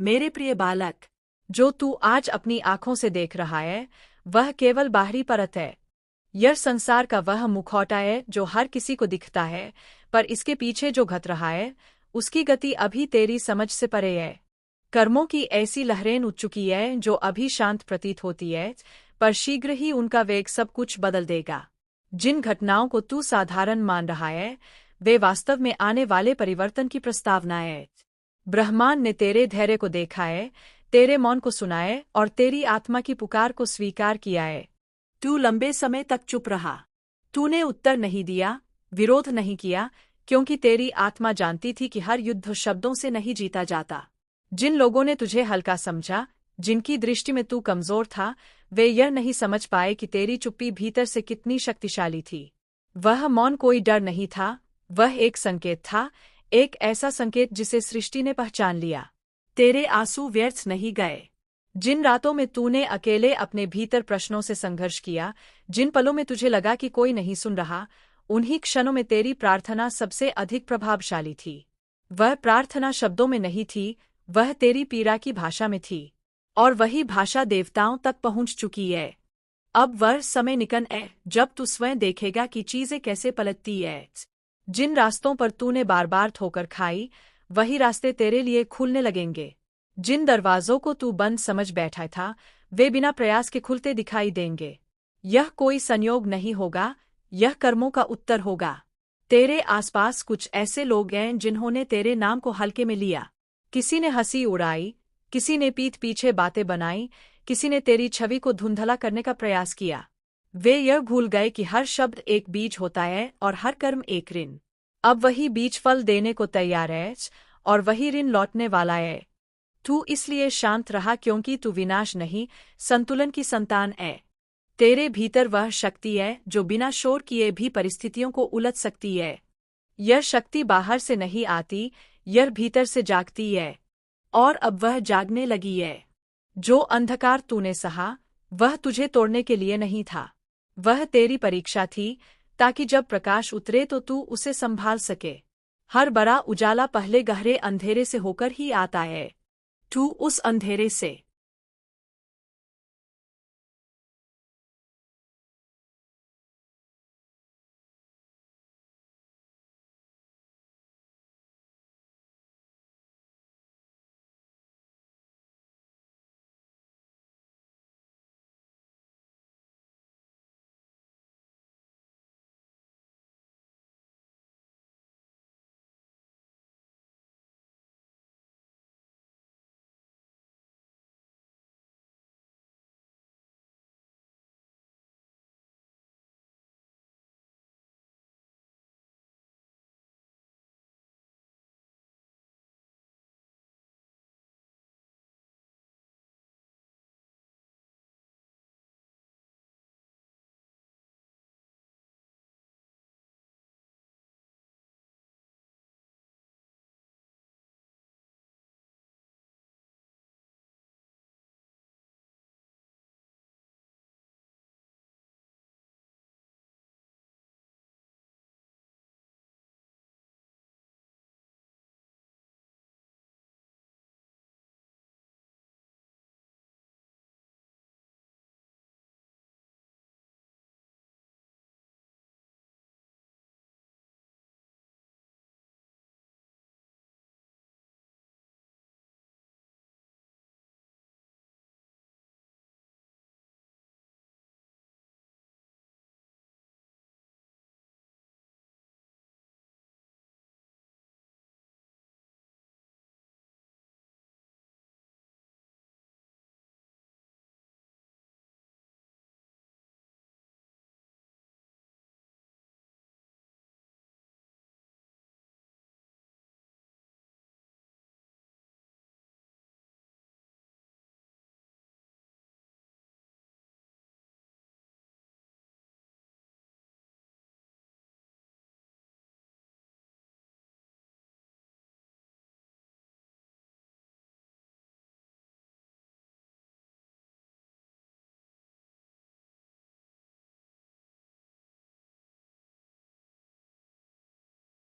मेरे प्रिय बालक, जो तू आज अपनी आंखों से देख रहा है, वह केवल बाहरी परत है। यह संसार का वह मुखौटा है जो हर किसी को दिखता है, पर इसके पीछे जो घट रहा है, उसकी गति अभी तेरी समझ से परे है। कर्मों की ऐसी लहरें उठ चुकी है जो अभी शांत प्रतीत होती है, पर शीघ्र ही उनका वेग सब कुछ बदल देगा। जिन घटनाओं को तू साधारण मान रहा है, वे वास्तव में आने वाले परिवर्तन की प्रस्तावना है। ब्रह्मांड ने तेरे धैर्य को देखा है, तेरे मौन को सुना है और तेरी आत्मा की पुकार को स्वीकार किया है। तू लंबे समय तक चुप रहा। तूने उत्तर नहीं दिया, विरोध नहीं किया, क्योंकि तेरी आत्मा जानती थी कि हर युद्ध शब्दों से नहीं जीता जाता। जिन लोगों ने तुझे हल्का समझा, जिनकी दृष्टि में तू कमजोर था, वे यह नहीं समझ पाए कि तेरी चुप्पी भीतर से कितनी शक्तिशाली थी। वह मौन कोई डर नहीं था, वह एक संकेत था, एक ऐसा संकेत जिसे सृष्टि ने पहचान लिया। तेरे आंसू व्यर्थ नहीं गए। जिन रातों में तूने अकेले अपने भीतर प्रश्नों से संघर्ष किया, जिन पलों में तुझे लगा कि कोई नहीं सुन रहा, उन्हीं क्षणों में तेरी प्रार्थना सबसे अधिक प्रभावशाली थी। वह प्रार्थना शब्दों में नहीं थी, वह तेरी पीड़ा की भाषा में थी, और वही भाषा देवताओं तक पहुंच चुकी है। अब वह समय निकट है जब तू स्वयं देखेगा कि चीजें कैसे पलटती है। जिन रास्तों पर तूने बार बार ठोकर खाई, वही रास्ते तेरे लिए खुलने लगेंगे। जिन दरवाजों को तू बंद समझ बैठा था, वे बिना प्रयास के खुलते दिखाई देंगे। यह कोई संयोग नहीं होगा, यह कर्मों का उत्तर होगा। तेरे आसपास कुछ ऐसे लोग हैं जिन्होंने तेरे नाम को हल्के में लिया। किसी ने हंसी उड़ाई, किसी ने पीठ पीछे बातें बनाई, किसी ने तेरी छवि को धुंधला करने का प्रयास किया। वे यह भूल गए कि हर शब्द एक बीज होता है और हर कर्म एक ऋण। अब वही बीज फल देने को तैयार है, और वही ऋण लौटने वाला है। तू इसलिए शांत रहा क्योंकि तू विनाश नहीं, संतुलन की संतान है। तेरे भीतर वह शक्ति है जो बिना शोर किए भी परिस्थितियों को उलट सकती है। यह शक्ति बाहर से नहीं आती, यह भीतर से जागती है, और अब वह जागने लगी है। जो अंधकार तूने सहा, वह तुझे तोड़ने के लिए नहीं था, वह तेरी परीक्षा थी, ताकि जब प्रकाश उतरे तो तू उसे संभाल सके। हर बड़ा उजाला पहले गहरे अंधेरे से होकर ही आता है। तू उस अंधेरे से